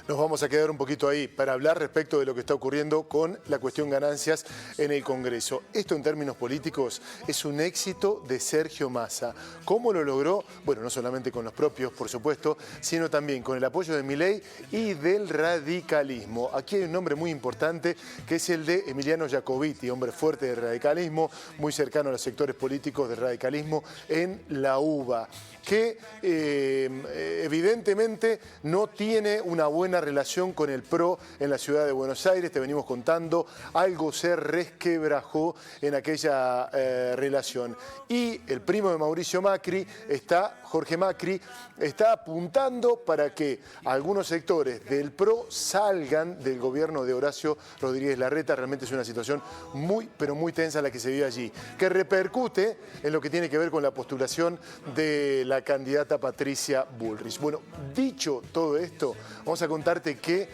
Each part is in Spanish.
Nos vamos a quedar un poquito ahí para hablar respecto de lo que está ocurriendo con la cuestión ganancias en el Congreso. Esto en términos políticos es un éxito de Sergio Massa. ¿Cómo lo logró? Bueno, no solamente con los propios, por supuesto, sino también con el apoyo de Milei y del radicalismo. Aquí hay un nombre muy importante que es el de Emiliano Jacobiti, hombre fuerte del radicalismo, muy cercano a los sectores políticos del radicalismo en la UBA, que evidentemente no tiene una buena relación con el PRO en la ciudad de Buenos Aires. Te venimos contando, algo se resquebrajó en aquella relación. Y el primo de Mauricio Macri, Jorge Macri, está apuntando para que algunos sectores del PRO salgan del gobierno de Horacio Rodríguez Larreta. Realmente es una situación muy, pero muy tensa la que se vive allí, que repercute en lo que tiene que ver con la postulación de la candidata Patricia Bullrich. Bueno, dicho todo esto, vamos a contarte que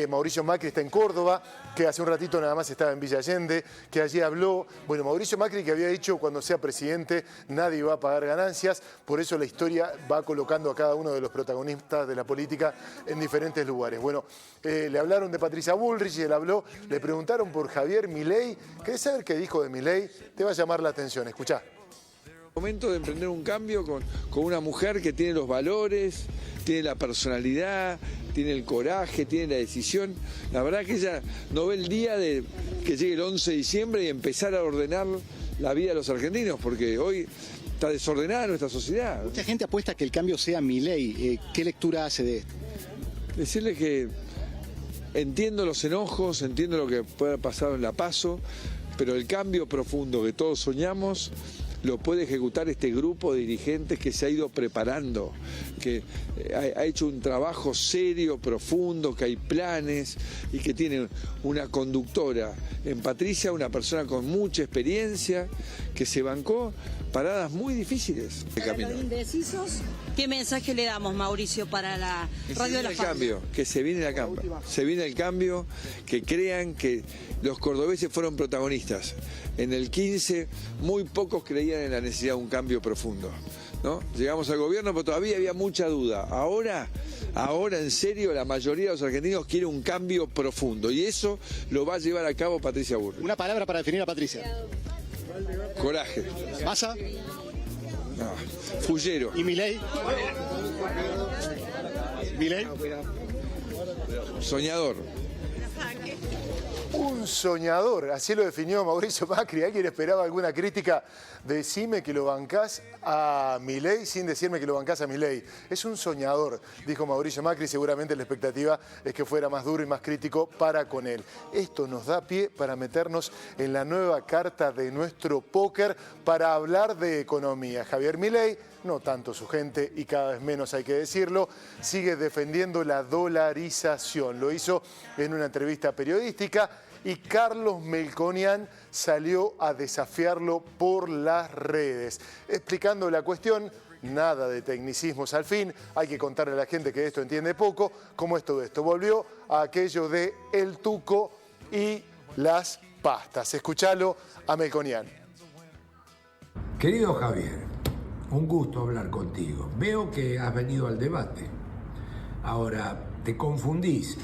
Mauricio Macri está en Córdoba, que hace un ratito nada más estaba en Villa Allende, que allí habló. Bueno, Mauricio Macri, que había dicho cuando sea presidente nadie va a pagar ganancias, por eso la historia va colocando a cada uno de los protagonistas de la política en diferentes lugares. Bueno, le hablaron de Patricia Bullrich y él habló, le preguntaron por Javier Milei. ¿Querés saber qué dijo de Milei? Te va a llamar la atención, escuchá. Momento de emprender un cambio con una mujer que tiene los valores, tiene la personalidad, tiene el coraje, tiene la decisión. La verdad que ella no ve el día de que llegue el 11 de diciembre y empezar a ordenar la vida de los argentinos, porque hoy está desordenada nuestra sociedad. Mucha gente apuesta a que el cambio sea Milei. ¿Qué lectura hace de esto? Decirle que entiendo los enojos, entiendo lo que puede haber pasado en la PASO, pero el cambio profundo que todos soñamos lo puede ejecutar este grupo de dirigentes que se ha ido preparando, que ha hecho un trabajo serio, profundo, que hay planes y que tiene una conductora en Patricia, una persona con mucha experiencia, que se bancó paradas muy difíciles de camino. Para los indecisos, ¿qué mensaje le damos, Mauricio, para la radio de la familia? Que se viene el cambio, se viene el cambio, que crean que los cordobeses fueron protagonistas. En el 15 muy pocos creían en la necesidad de un cambio profundo, ¿no? Llegamos al gobierno, pero todavía había mucha duda. Ahora en serio, la mayoría de los argentinos quiere un cambio profundo y eso lo va a llevar a cabo Patricia Bullrich. Una palabra para definir a Patricia. Coraje. ¿Massa? No, fullero. ¿Y Milei? ¿Milei? Soñador. Un soñador, así lo definió Mauricio Macri. ¿Alguien esperaba alguna crítica? Decime que lo bancás a Milei sin decirme que lo bancás a Milei. Es un soñador, dijo Mauricio Macri. Seguramente la expectativa es que fuera más duro y más crítico para con él. Esto nos da pie para meternos en la nueva carta de nuestro póker para hablar de economía. Javier Milei, no tanto su gente y cada vez menos hay que decirlo, sigue defendiendo la dolarización. Lo hizo en una entrevista periodística y Carlos Melconian salió a desafiarlo por las redes. Explicando la cuestión, nada de tecnicismos al fin, hay que contarle a la gente que esto entiende poco, cómo es todo esto. Volvió a aquello de el tuco y las pastas. Escuchalo a Melconian. Querido Javier, un gusto hablar contigo. Veo que has venido al debate. Ahora, te confundís.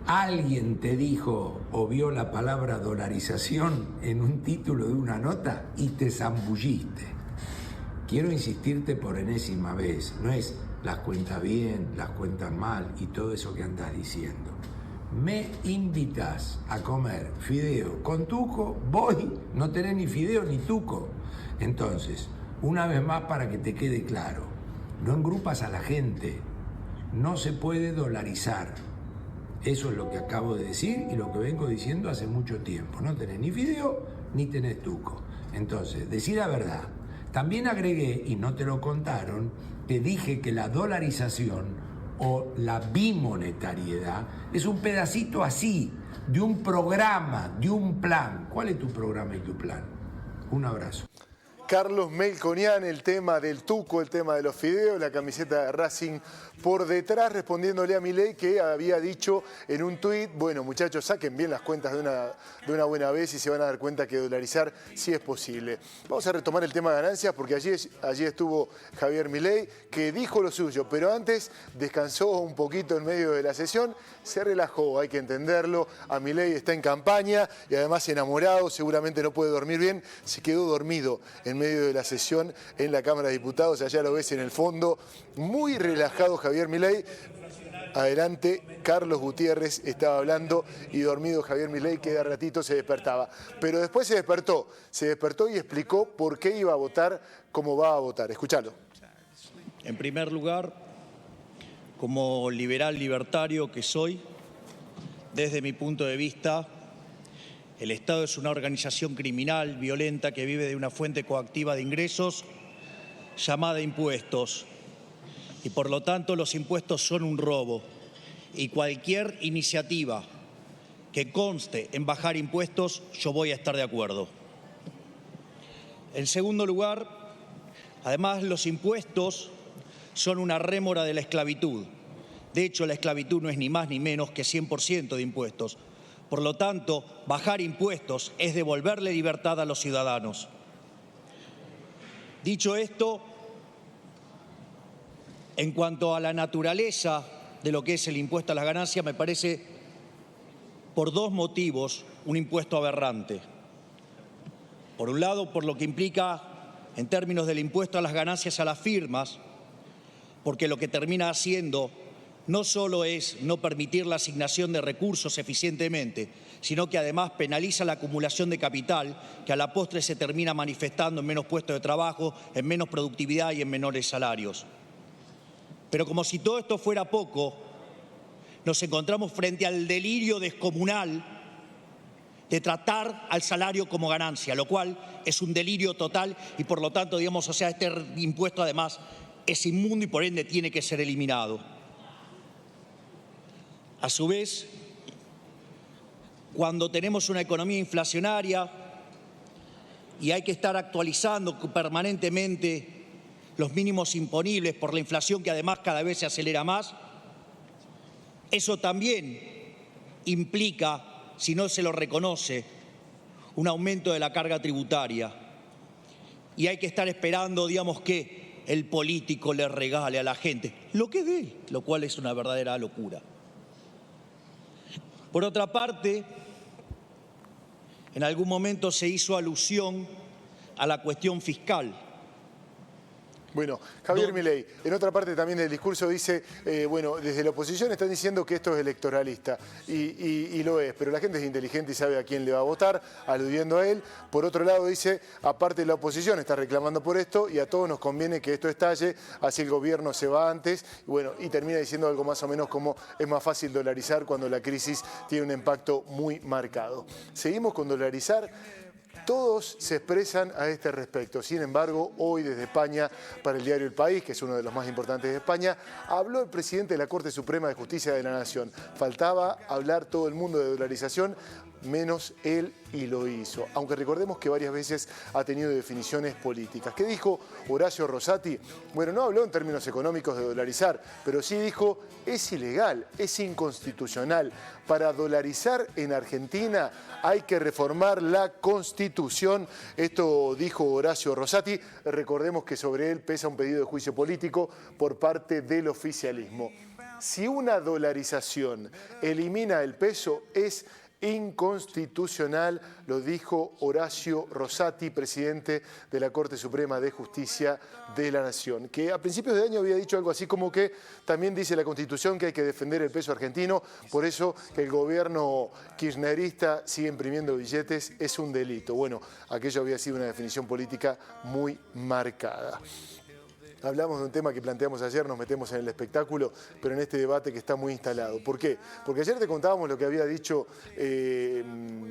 ¿Alguien te dijo o vio la palabra dolarización en un título de una nota y te zambulliste? Quiero insistirte por enésima vez. No es las cuentas bien, las cuentas mal y todo eso que andas diciendo. Me invitas a comer fideo con tuco, voy, no tenés ni fideo ni tuco. Entonces, una vez más para que te quede claro, no engrupas a la gente, no se puede dolarizar. Eso es lo que acabo de decir y lo que vengo diciendo hace mucho tiempo. No tenés ni fideo ni tenés tuco. Entonces, decí la verdad. También agregué, y no te lo contaron, te dije que la dolarización o la bimonetariedad es un pedacito así, de un programa, de un plan. ¿Cuál es tu programa y tu plan? Un abrazo. Carlos Melconian, el tema del tuco, el tema de los fideos, la camiseta de Racing por detrás, respondiéndole a Milei, que había dicho en un tuit: bueno, muchachos, saquen bien las cuentas de una buena vez y se van a dar cuenta que dolarizar sí es posible. Vamos a retomar el tema de ganancias, porque allí estuvo Javier Milei, que dijo lo suyo, pero antes descansó un poquito en medio de la sesión, se relajó, hay que entenderlo. A Milei está en campaña y además enamorado, seguramente no puede dormir bien, se quedó dormido en medio de la sesión en la Cámara de Diputados, allá lo ves en el fondo, muy relajado Javier Milei. Adelante, Carlos Gutiérrez estaba hablando y dormido Javier Milei, que de ratito se despertaba. Pero después se despertó y explicó por qué iba a votar como va a votar. Escuchalo. En primer lugar, como liberal libertario que soy, desde mi punto de vista, el Estado es una organización criminal, violenta, que vive de una fuente coactiva de ingresos llamada impuestos. Y por lo tanto los impuestos son un robo. Y cualquier iniciativa que conste en bajar impuestos, yo voy a estar de acuerdo. En segundo lugar, además los impuestos son una rémora de la esclavitud. De hecho, la esclavitud no es ni más ni menos que 100% de impuestos. Por lo tanto, bajar impuestos es devolverle libertad a los ciudadanos. Dicho esto, en cuanto a la naturaleza de lo que es el impuesto a las ganancias, me parece, por dos motivos, un impuesto aberrante. Por un lado, por lo que implica en términos del impuesto a las ganancias a las firmas, porque lo que termina haciendo no solo es no permitir la asignación de recursos eficientemente, sino que además penaliza la acumulación de capital, que a la postre se termina manifestando en menos puestos de trabajo, en menos productividad y en menores salarios. Pero como si todo esto fuera poco, nos encontramos frente al delirio descomunal de tratar al salario como ganancia, lo cual es un delirio total y por lo tanto, este impuesto además es inmundo y por ende tiene que ser eliminado. A su vez, cuando tenemos una economía inflacionaria y hay que estar actualizando permanentemente los mínimos imponibles por la inflación, que además cada vez se acelera más, eso también implica, si no se lo reconoce, un aumento de la carga tributaria. Y hay que estar esperando, que el político le regale a la gente lo que es de él, lo cual es una verdadera locura. Por otra parte, en algún momento se hizo alusión a la cuestión fiscal. Bueno, Javier Milei, en otra parte también del discurso dice, bueno, desde la oposición están diciendo que esto es electoralista, y lo es, pero la gente es inteligente y sabe a quién le va a votar, aludiendo a él. Por otro lado dice, aparte la oposición está reclamando por esto y a todos nos conviene que esto estalle, así el gobierno se va antes, y termina diciendo algo más o menos como es más fácil dolarizar cuando la crisis tiene un impacto muy marcado. Seguimos con dolarizar. Todos se expresan a este respecto. Sin embargo, hoy desde España, para el diario El País, que es uno de los más importantes de España, habló el presidente de la Corte Suprema de Justicia de la Nación. Faltaba hablar todo el mundo de dolarización, menos él, y lo hizo. Aunque recordemos que varias veces ha tenido definiciones políticas. ¿Qué dijo Horacio Rosati? Bueno, no habló en términos económicos de dolarizar, pero sí dijo, es ilegal, es inconstitucional. Para dolarizar en Argentina hay que reformar la Constitución. Esto dijo Horacio Rosati. Recordemos que sobre él pesa un pedido de juicio político por parte del oficialismo. Si una dolarización elimina el peso, es inconstitucional, lo dijo Horacio Rosati, presidente de la Corte Suprema de Justicia de la Nación, que a principios de año había dicho algo así como que también dice la Constitución que hay que defender el peso argentino, por eso que el gobierno kirchnerista sigue imprimiendo billetes es un delito. Bueno, aquello había sido una definición política muy marcada. Hablamos de un tema que planteamos ayer, nos metemos en el espectáculo, pero en este debate que está muy instalado. ¿Por qué? Porque ayer te contábamos lo que había dicho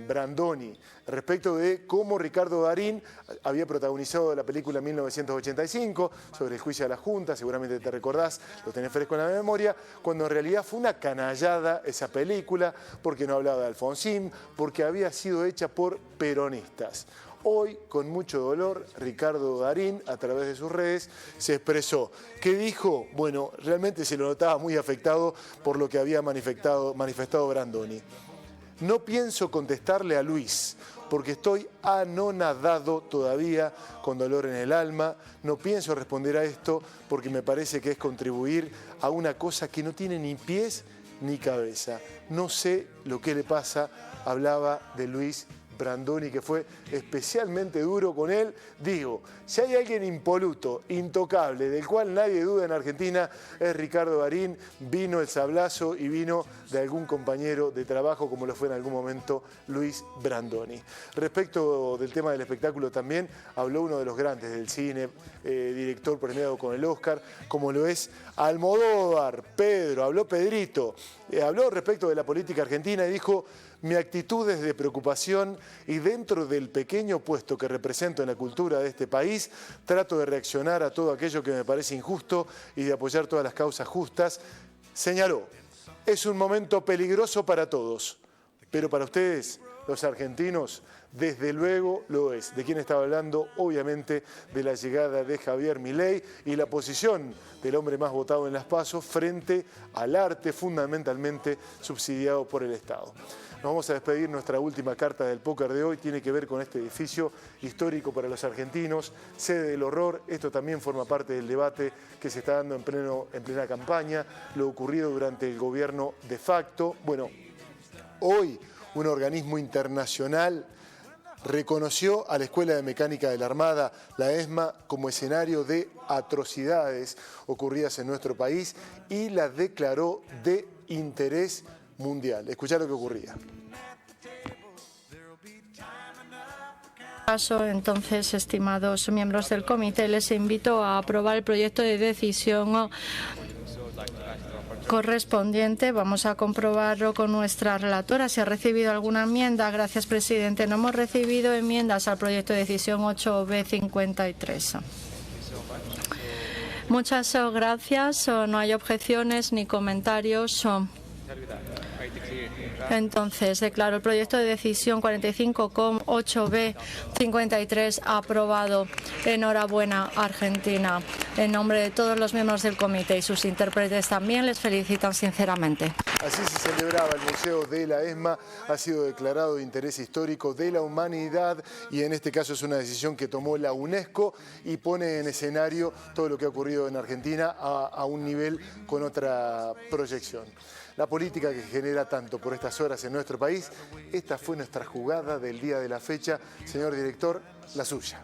Brandoni respecto de cómo Ricardo Darín había protagonizado la película 1985 sobre el juicio a la Junta, seguramente te recordás, lo tenés fresco en la memoria, cuando en realidad fue una canallada esa película, porque no hablaba de Alfonsín, porque había sido hecha por peronistas. Hoy, con mucho dolor, Ricardo Darín, a través de sus redes, se expresó. ¿Qué dijo? Bueno, realmente se lo notaba muy afectado por lo que había manifestado Brandoni. No pienso contestarle a Luis, porque estoy anonadado todavía, con dolor en el alma. No pienso responder a esto porque me parece que es contribuir a una cosa que no tiene ni pies ni cabeza. No sé lo que le pasa, hablaba de Luis Brandoni, que fue especialmente duro con él. Digo, si hay alguien impoluto, intocable, del cual nadie duda en Argentina, es Ricardo Darín. Vino el sablazo y vino de algún compañero de trabajo, como lo fue en algún momento Luis Brandoni. Respecto del tema del espectáculo también, habló uno de los grandes del cine, director premiado con el Oscar, como lo es Almodóvar. Pedro, habló Pedrito, habló respecto de la política argentina y dijo: mi actitud es de preocupación y dentro del pequeño puesto que represento en la cultura de este país, trato de reaccionar a todo aquello que me parece injusto y de apoyar todas las causas justas. Señaló, es un momento peligroso para todos, pero para ustedes, los argentinos, desde luego lo es. ¿De quién estaba hablando? Obviamente de la llegada de Javier Milei y la posición del hombre más votado en las PASO frente al arte, fundamentalmente subsidiado por el Estado. Nos vamos a despedir. Nuestra última carta del póker de hoy tiene que ver con este edificio histórico para los argentinos, sede del horror. Esto también forma parte del debate que se está dando en plena campaña, lo ocurrido durante el gobierno de facto. Bueno, hoy un organismo internacional reconoció a la Escuela de Mecánica de la Armada, la ESMA, como escenario de atrocidades ocurridas en nuestro país y la declaró de interés mundial. Escuchá lo que ocurría. Entonces, estimados miembros del comité, les invito a aprobar el proyecto de decisión correspondiente. Vamos a comprobarlo con nuestra relatora. ¿Se ha recibido alguna enmienda? Gracias, presidente. No hemos recibido enmiendas al proyecto de decisión 8B53. Muchas gracias. No hay objeciones ni comentarios. Entonces, declaro el proyecto de decisión 45,8B53 aprobado. Enhorabuena, Argentina. En nombre de todos los miembros del comité y sus intérpretes también les felicitan sinceramente. Así se celebraba el Museo de la ESMA. Ha sido declarado de interés histórico de la humanidad y en este caso es una decisión que tomó la UNESCO y pone en escenario todo lo que ha ocurrido en Argentina a un nivel con otra proyección. La política que genera tanto por estas horas en nuestro país, esta fue nuestra jugada del día de la fecha. Señor director, la suya.